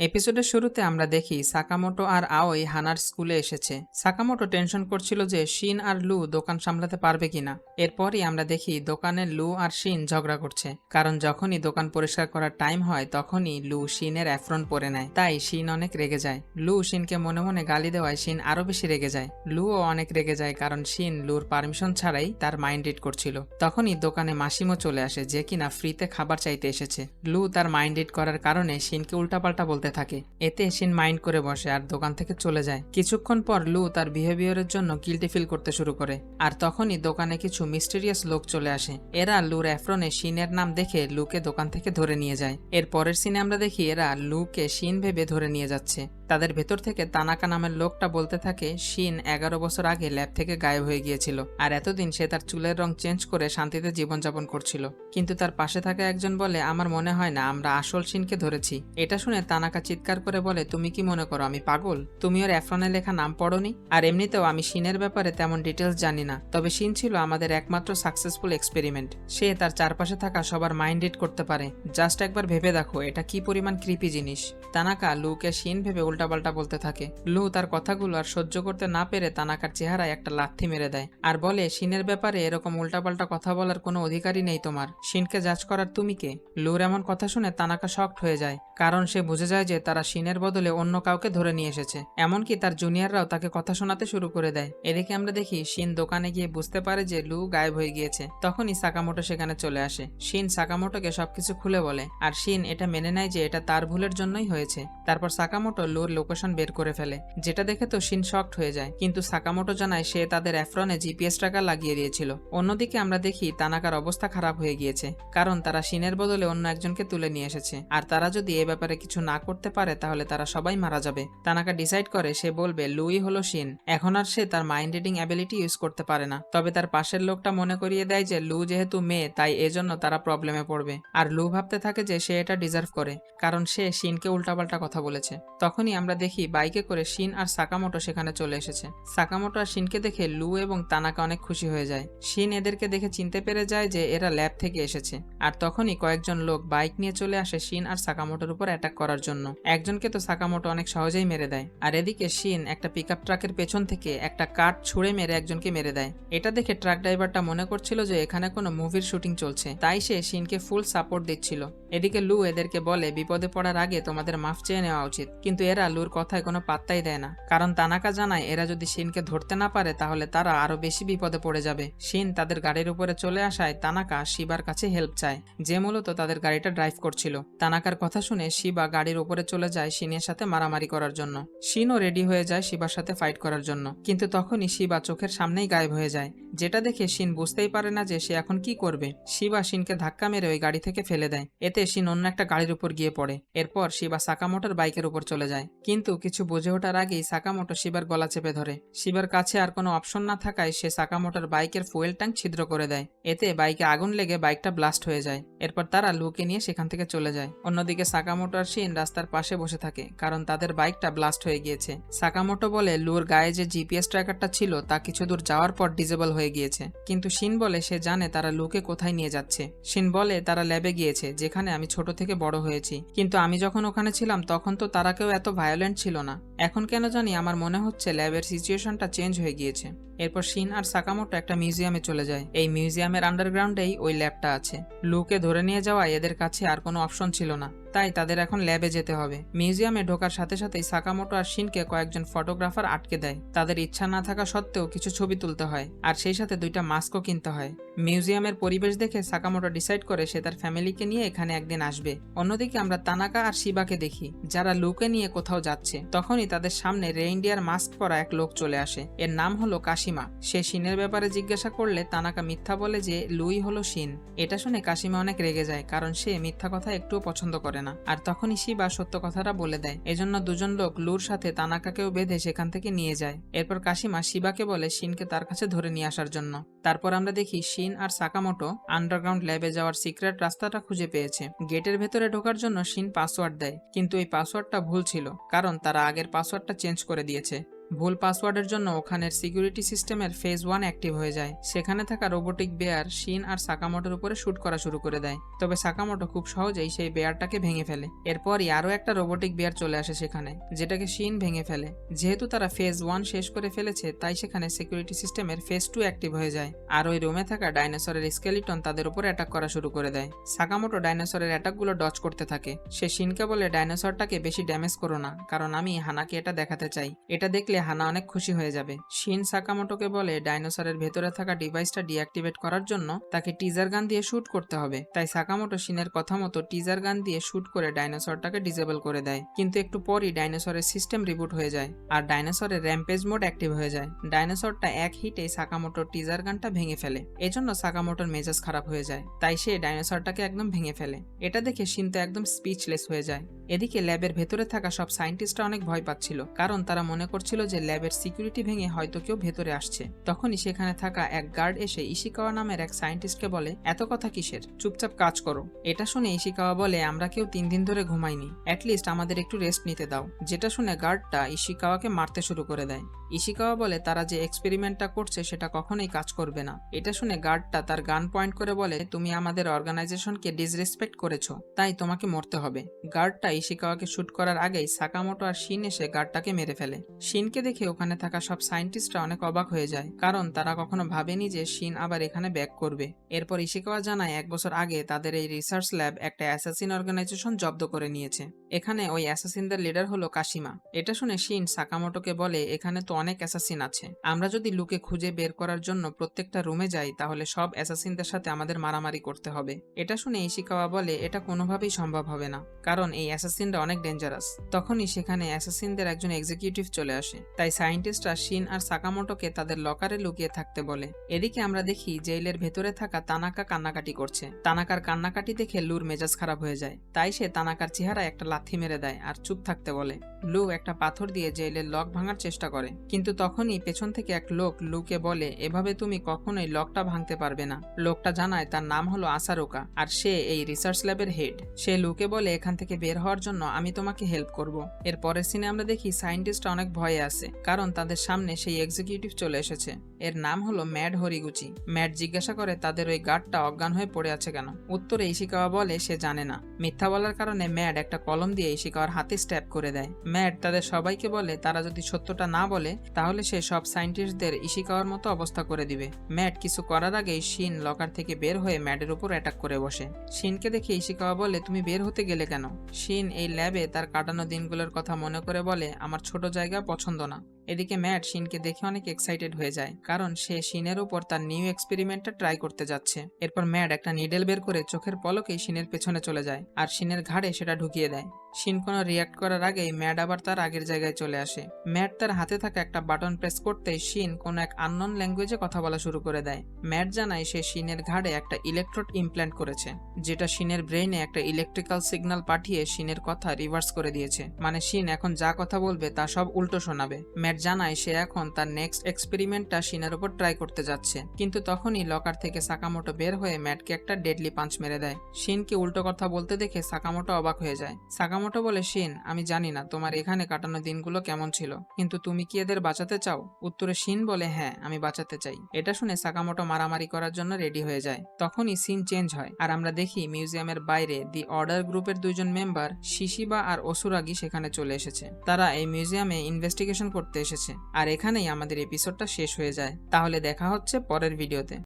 এপিসোডের শুরুতে আমরা দেখি সাকামোটো আর আওই হানার স্কুলে এসেছে। সাকামোটো টেনশন করছিল যে শিন আর লু দোকান সামলাতে পারবে কিনা। এরপরই আমরা দেখি দোকানে লু আর শিন ঝগড়া করছে, কারণ যখনই দোকান পরিষ্কার করার টাইম হয় তখনই লু শিনের অ্যাফ্রন পরে নেয়। তাই শিন অনেক রেগে যায়। লু শিনকে মনে মনে গালি দেওয়ায় শিন আরো বেশি রেগে যায়। লুও অনেক রেগে যায় কারণ শিন লুর পারমিশন ছাড়াই তার মাইন্ড রিড করছিল। তখনই দোকানে মাসিমো চলে আসে, যে কিনা ফ্রিতে খাবার চাইতে এসেছে। লু তার মাইন্ড রিড করার কারণে শিনকে উল্টাপাল্টা বলতে থাকে। এতে শিন মাইন্ড করে বসে আর দোকান থেকে চলে যায়। কিছুক্ষণ পর লু তার বিহেভিয়ারের জন্য গিল্টি ফিল করতে শুরু করে। আর তখনই দোকানে কিছু মিস্টেরিয়াস লোক চলে আসে। এরা লুর অ্যাফ্রনে শিনের নাম দেখে লুকে দোকান থেকে ধরে নিয়ে যায়। এর পরের সিনে আমরা দেখি এরা লুকে শিন ভেবে ধরে নিয়ে যাচ্ছে। তাদের ভেতর থেকে তানাকা নামের লোকটা বলতে থাকে শিন 11 বছর আগে ল্যাব থেকে গায়েব হয়ে গিয়েছিল, আর এতদিন সে তার চুলের রং চেঞ্জ করে শান্তিতে জীবনযাপন করছিল। কিন্তু তার পাশে থাকা একজন বলে, আমার মনে হয় না আমরা আসল শিনকে ধরেছি। এটা শুনে তানাকা চিৎকার করে বলে, তুমি কি মনে করো আমি পাগল? তুমি ওর অ্যাফ্রনে লেখা নাম পড়োনি? আর এমনিতেও আমি শিনের ব্যাপারে তেমন ডিটেলস জানি না, তবে শিন ছিল আমাদের একমাত্র সাকসেসফুল এক্সপেরিমেন্ট। সে তার চারপাশে থাকা সবার মাইন্ড রিড করতে পারে। জাস্ট একবার ভেবে দেখো এটা কি পরিমাণ ক্রিপি জিনিস। তানাকা লুকে শিন ভেবে উল্টাপাল্টা বলতে থাকে। লু তার কথাগুলো আর সহ্য করতে না পেরে তানাকার চেহারায় একটা লাথি মেরে দেয় আর বলে, শিনের ব্যাপারে এরকম উল্টাপাল্টা কথা বলার কোনো অধিকারই নেই তোমার। শিনকে জাজ করার তুমি কে? লুর এমন কথা শুনে তানাকা শকড হয়ে যায়, কারণ সে বুঝে যায় যে তারা শিনের বদলে অন্য কাউকে ধরে নিয়ে এসেছে। এমনকি তার জুনিয়ররাও তাকে কথা শোনাতে শুরু করে দেয়। এদিকে আমরা দেখি শিন দোকানে গিয়ে বুঝতে পারে যে লু গায়েব হয়ে গিয়েছে। তখনই সাকামোটো সেখানে চলে আসে। শিন সাকামোটোকে সবকিছু খুলে বলে, আর শিন এটা মেনে নেয় যে এটা তার ভুলের জন্যই হয়েছে। তারপর সাকামোটো লুর লোকেশন বের করে ফেলে, যেটা দেখে তো শিন শকড হয়ে যায়। কিন্তু সাকামোটো জানায় সে তাদের অ্যাফ্রনে জিপিএস ট্র্যাকার লাগিয়ে দিয়েছিল। অন্যদিকে আমরা দেখি তানাকার অবস্থা খারাপ হয়ে গিয়েছে, কারণ তারা শিনের বদলে অন্য একজনকে তুলে নিয়ে এসেছে। আর তারা যদি এ ব্যাপারে কিছু না করতে পারে তাহলে তারা সবাই মারা যাবে। তানাকা ডিসাইড করে সে বলবে লুই হলো শিন। এখন আর সে তার মাইন্ড রিডিং অ্যাবিলিটি ইউজ করতে পারে না। তবে তার পাশের লোকটা মনে করিয়ে দেয় যে লু যেহেতু মেয়ে তাই এজন্য তারা প্রবলেমে পড়বে। আর লু ভাবতে থাকে যে সে এটা ডিজার্ভ করে, কারণ সে শিনকে উল্টাপাল্টা কথা বলেছে। তখনই আমরা দেখি বাইকে করে শিন আর সাকামোটো সেখানে চলে এসেছে। সাকামোটো আর শিনকে দেখে লু এবং তানাকা অনেক খুশি হয়ে যায়। শিন এদেরকে দেখে চিনতে পেরে যায় যে এরা ল্যাব থেকে এসেছে। আর তখনই কয়েকজন লোক বাইক নিয়ে চলে আসে শিন আর সাকামোটোর উপর অ্যাটাক করার জন্য। একজনকে তো সাকামোটো অনেক সহজেই মেরে দেয়। আর এদিকে শিন একটা পিকআপ ট্রাকের পেছন থেকে একটা কাঠ ছুঁড়ে মেরে একজনকে মেরে দেয়। এটা দেখে ট্রাক ড্রাইভারটা মনে করছিল যে এখানে কোনো মুভির শুটিং চলছে, তাই সে শিনকে ফুল সাপোর্ট দিচ্ছিল। এদিকে লু এদেরকে বলে বিপদে পড়ার আগে তোমাদের মাফ চেয়ে নেওয়া উচিত, কিন্তু এরা লুর কথায় কোনো পাত্তাই দেয় না, কারণ তানাকা জানায় এরা যদি শিনকে ধরতে না পারে তাহলে তারা আরো বেশি বিপদে পড়ে যাবে। শিন তাদের গাড়ির উপরে চলে আসায় তানাকা শিবার কাছে হেল্প চায়, যে মূলত তাদের গাড়িটা ড্রাইভ করছিল। তানাকার কথা শুনে শিবা গাড়ির উপরে চলে যায় শিনের সাথে মারামারি করার জন্য। শিনও রেডি হয়ে যায় শিবার সাথে ফাইট করার জন্য, কিন্তু তখনই শিবা চোখের সামনেই গায়েব হয়ে যায়, যেটা দেখে শিন বুঝতেই পারে না যে সে এখন কি করবে। শিবা শিনকে ধাক্কা মেরে ওই গাড়ি থেকে ফেলে দেয়। এতে শিন অন্য একটা গাড়ির উপর গিয়ে পড়ে। এরপর শিবা সাকামোটোর বাইকের উপর চলে যায়, কিন্তু কিছু বুঝে ওঠার আগেই সাকামোটো শিবার গলা চেপে ধরে। শিবার কাছে আর কোনো অপশন না থাকায় সে সাকামোটোর বাইকের ফুয়েল ট্যাঙ্ক ছিদ্র করে দেয়। এতে বাইকে আগুন লেগে বাইকটা ব্লাস্ট হয়ে যায়। এরপর তারা লুকে নিয়ে সেখান থেকে চলে যায়। অন্যদিকে সাকামোটো আর শিন রাস্তার পাশে বসে থাকে, কারণ তাদের বাইকটা ব্লাস্ট হয়ে গিয়েছে। সাকামোটো বলে লুর গায়ে যে জিপিএস ট্র্যাকারটা ছিল তা কিছু দূর যাওয়ার পর ডিজেবল হয়ে গিয়েছে, কিন্তু শিন বলে সে জানে তারা লুকে কোথায় নিয়ে যাচ্ছে। শিন বলে তারা ল্যাবে গিয়েছে, যেখানে আমি ছোট থেকে বড় হয়েছি, কিন্তু আমি যখন ওখানে ছিলাম তখন তো তারা কেউ এত ভায়োলেন্ট ছিল না। এখন কেন জানি আমার মনে হচ্ছে ল্যাবের সিচুয়েশনটা চেঞ্জ হয়ে গিয়েছে। এরপর শিন আর সাকামোটো একটা মিউজিয়ামে চলে যায়। এই মিউজিয়ামের আন্ডারগ্রাউন্ডেই ওই ল্যাবটা আছে। লুকে ধরে নিয়ে যাওয়ায় এদের কাছে আর কোনো অপশন ছিল না, তাই তাদের এখন ল্যাবে যেতে হবে। মিউজিয়ামে ঢোকার সাথে সাথেই সাকামোটো আর শিনকে কয়েকজন ফটোগ্রাফার আটকে দেয়। তাদের ইচ্ছা না থাকা সত্ত্বেও কিছু ছবি তুলতে হয়, আর সেই সাথে দুইটা মাস্কও কিনতে হয়। মিউজিয়ামের পরিবেশ দেখে সাকামোটো ডিসাইড করে সে তার ফ্যামিলিকে নিয়ে এখানে একদিন আসবে। অন্যদিকে আমরা তানাকা আর শিবাকে দেখি, যারা লুকে নিয়ে কোথাও যাচ্ছে। তখনই তাদের সামনে রেইনডিয়ার মাস্ক পরা এক লোক চলে আসে। এর নাম হলো কাশিমা। সে শিনের ব্যাপারে জিজ্ঞাসা করলে তানাকা মিথ্যা বলে যে লুই হলো শিন। এটা শুনে কাশিমা অনেক রেগে যায়, কারণ সে মিথ্যা কথা একটুও পছন্দ করে না। আর তখনই শিবা সত্য কথাটা বলে দেয়। এজন্য দুজন লোক লুর সাথে তানাকাকেও বেঁধে সেখান থেকে নিয়ে যায়। এরপর কাশিমা শিবাকে বলে শিনকে তার কাছে ধরে নিয়ে আসার জন্য। তারপর আমরা দেখি শিন আর সাকামোটো আন্ডারগ্রাউন্ড ল্যাবে যাওয়ার সিক্রেট রাস্তাটা খুঁজে পেয়েছে। গেটের ভেতরে ঢোকার জন্য শিন পাসওয়ার্ড দেয়, কিন্তু এই পাসওয়ার্ডটা ভুল ছিল, কারণ তারা আগের পাসওয়ার্ডটা চেঞ্জ করে দিয়েছে। ভুল পাসওয়ার্ডের জন্য ওখানের সিকিউরিটি সিস্টেমের ফেজ 1 অ্যাক্টিভ হয়ে যায়। সেখানে থাকা রোবোটিক বেয়ার শিন আর সাকামোটোর উপরে শুট করা শুরু করে দেয়। তবে সাকামোটো খুব সহজেই সেই বেয়ারটাকে ভেঙে ফেলে। এরপরই আরও একটা রোবোটিক বেয়ার চলে আসে সেখানে, যেটাকে শিন ভেঙে ফেলে। যেহেতু তারা ফেজ 1 শেষ করে ফেলেছে, তাই সেখানে সিকিউরিটি সিস্টেমের ফেজ 2 অ্যাক্টিভ হয়ে যায়। আর ওই রুমে থাকা ডাইনোসরের স্কেলিটন তাদের উপর অ্যাটাক করা শুরু করে দেয়। সাকামোটো ডাইনোসরের অ্যাটাকগুলো ডজ করতে থাকে। সে শিনকে বলে, ডাইনোসরটাকে বেশি ড্যামেজ করো না, কারণ আমি হানাকে এটা দেখাতে চাই। এটা দেখলে হানা অনেক খুশি হয়ে যাবে। শিন সাকামোটোকে বলে ডাইনোসরের ভেতরে থাকা ডিভাইসটা ডিঅ্যাক্টিভেট করার জন্য তাকে টিজার গান দিয়ে শুট করতে হবে। তাই সাকামোটো শিনের কথা মতো টিজার গান দিয়ে শুট করে ডাইনোসরটাকে ডিসেবল করে দেয়। কিন্তু একটু পরই ডাইনোসরের সিস্টেম রিবুট হয়ে যায় আর ডাইনোসরের র্যাম্পেজ মোড অ্যাক্টিভ হয়ে যায়। ডাইনোসরটা এক হিটেই সাকামোটোর টিজার গানটা ভেঙে ফেলে। এজন্য সাকামোটোর মেজাজ খারাপ হয়ে যায়। তাই সে ডাইনোসরটাকে একদম ভেঙে ফেলে। এটা দেখে শিন তো একদম স্পিচলেস হয়ে যায়। এদিকে ল্যাবের ভেতরে থাকা সব সায়েন্টিস্টরা অনেক ভয় পাচ্ছিল, কারণ তারা মনে করছিল যে ল্যাবের সিকিউরিটি ভেঙে হয়তো কেউ ভেতরে আসছে। তখনই সেখানে থাকা এক গার্ড এসে ইশিকাওয়া নামের এক সায়েন্টিস্টকে বলে, এত কথা কিসের, চুপচাপ কাজ করো। এটা শুনে ইশিকাওয়া বলে, আমরা কেউ 3 দিন ধরে ঘুমাইনি, অ্যাটলিস্ট আমাদের একটু রেস্ট নিতে দাও। যেটা শুনে গার্ডটা ইশিকাওয়াকে মারতে শুরু করে দেয়। ইশিকাওয়া বলে, তারা যে এক্সপেরিমেন্টটা করছে সেটা কখনোই কাজ করবে না। এটা শুনে গার্ডটা তার গান পয়েন্ট করে বলে, তুমি আমাদের অর্গানাইজেশনকে ডিসরেসপেক্ট করেছো, তাই তোমাকে মরতে হবে। গার্ডটা ইশিকাওয়াকে শুট করার আগেই সাকামোটো আর শিন এসে গার্ডটাকে মেরে ফেলে। শিনকে দেখে ওখানে থাকা সব সায়েন্টিস্টরা অনেক অবাক হয়ে যায়, কারণ তারা কখনো ভাবেনি যে শিন আবার এখানে ব্যাক করবে। এরপর ইশিকাওয়া জানায় 1 বছর আগে তাদের এই রিসার্চ ল্যাব একটা অ্যাসাসিন অর্গানাইজেশন জব্দ করে নিয়েছে। এখানে ওই অ্যাসাসিনদের লিডার হলো কাশিমা। এটা শুনে শিন সাকামোটোকে বলে, এখানে তো অনেক অ্যাসাসিন আছে, আমরা যদি লুকে খুঁজে বের করার জন্য প্রত্যেকটা রুমে যাই তাহলে সব অ্যাসাসিনদের সাথে আমাদের মারামারি করতে হবে। এটা শুনে ইশিকাওয়া বলে, এটা কোনোভাবেই সম্ভব হবে না, কারণ এই অ্যাসাসিনরা অনেক ডেঞ্জারাস। তখনই সেখানে অ্যাসাসিনদের একজন এক্সিকিউটিভ চলে আসে। তাই সায়েন্টিস্টরা শিন আর সাকামোটোকে তাদের লকারে লুকিয়ে থাকতে বলে। এদিকে আমরা দেখি জেইলের ভেতরে থাকা তানাকা কান্নাকাটি করছে। তানাকার কান্নাকাটি দেখে লুর মেজাজ খারাপ হয়ে যায়। তাই সে তানাকার চেহারায় একটা লাথি মেরে দেয় আর চুপ থাকতে বলে। লু একটা পাথর দিয়ে জেইলের লক ভাঙার চেষ্টা করে, কিন্তু তখনই পেছন থেকে এক লোক লুকে বলে, এভাবে তুমি কখনোই লকটা ভাঙতে পারবে না। লোকটা জানায় তার নাম হলো আসারুকা, আর সে এই রিসার্চ ল্যাবের হেড। সে লুকে বলে, এখান থেকে বের হওয়ার জন্য আমি তোমাকে হেল্প করব। এর পরের সিনে আমরা দেখি সায়েন্টিস্টরা অনেক ভয়ে আছে, কারণ তাদের সামনে সেই এক্সিকিউটিভ চলে এসেছে। এর নাম হলো ম্যাড হরিগুচি। ম্যাড জিজ্ঞাসা করে তাদের ওই গার্ডটা অজ্ঞান হয়ে পড়ে আছে কেন। উত্তরে ইশিকাওয়া বলে সে জানে না। মিথ্যা বলার কারণে ম্যাড একটা কলম দিয়ে ইশিকাওয়ার হাতে স্ট্যাপ করে দেয়। ম্যাড তাদের সবাইকে বলে তারা যদি সত্যটা না বলে তাহলে সে সব সায়েন্টিস্টদের ইশিকাওয়ার মতো অবস্থা করে দিবে। ম্যাড কিছু করার আগেই শিন লকার থেকে বের হয়ে ম্যাডের উপর অ্যাটাক করে বসে। শিনকে দেখে ইশিকাওয়া বলে, তুমি বের হতে গেলে কেন? শিন এই ল্যাবে তার কাটানো দিনগুলোর কথা মনে করে বলে, আমার ছোট জায়গা পছন্দ না। এদিকে ম্যাট শিনকে দেখে অনেক এক্সাইটেড হয়ে যায়, কারণ সে শিনের উপর তার নিউ এক্সপেরিমেন্টটা ট্রাই করতে যাচ্ছে। এরপর ম্যাট একটা নিডেল বের করে চোখের পলকেই শিনের পেছনে চলে যায় আর শিনের ঘাড়ে সেটা ঢুকিয়ে দেয়। শিন কোনো রিয়াক্ট করার আগেই ম্যাট আবার তার আগের জায়গায় চলে আসে। ম্যাট তার হাতে থাকা একটা বাটন প্রেস করতেই শিন কোনো এক আননোন ল্যাঙ্গুয়েজে কথা বলা শুরু করে দেয়। ম্যাট জানায় সে শিনের ঘাড়ে একটা ইলেকট্রোড ইমপ্ল্যান্ট করেছে, যেটা শিনের ব্রেইনে একটা ইলেকট্রিক্যাল সিগন্যাল পাঠিয়ে শিনের কথা রিভার্স করে দিয়েছে। মানে শিন এখন যা কথা বলবে তা সব উল্টো শোনাবে। ম্যাট জানায় সে এখন তার নেক্সট এক্সপেরিমেন্টটা শিনের উপর ট্রাই করতে যাচ্ছে। কিন্তু তখনই লকার থেকে সাকামোটো বের হয়ে ম্যাটকে একটা ডেডলি পাঞ্চ মেরে দেয়। শিনকে উল্টো কথা বলতে দেখে সাকামোটো অবাক হয়ে যায়। সাকামোটো বলে, শিন আমি জানি না তোমার এখানে কাটানো দিনগুলো কেমন ছিল, কিন্তু তুমি কি এদের বাঁচাতে চাও? উত্তরে শিন বলে, হ্যাঁ আমি বাঁচাতে চাই। এটা শুনে সাকামোটো মারামারি করার জন্য রেডি হয়ে যায়। তখনই সিন চেঞ্জ হয় আর আমরা দেখি মিউজিয়ামের বাইরে দি অর্ডার গ্রুপের 2 জন মেম্বার শিশিবা আর অসুরাগি সেখানে চলে এসেছে। তারা এই মিউজিয়ামে ইনভেস্টিগেশন করতে এসেছে। আর এখানেই আমাদের এপিসোডটা শেষ হয়ে যায়। তাহলে দেখা হচ্ছে পরের ভিডিওতে।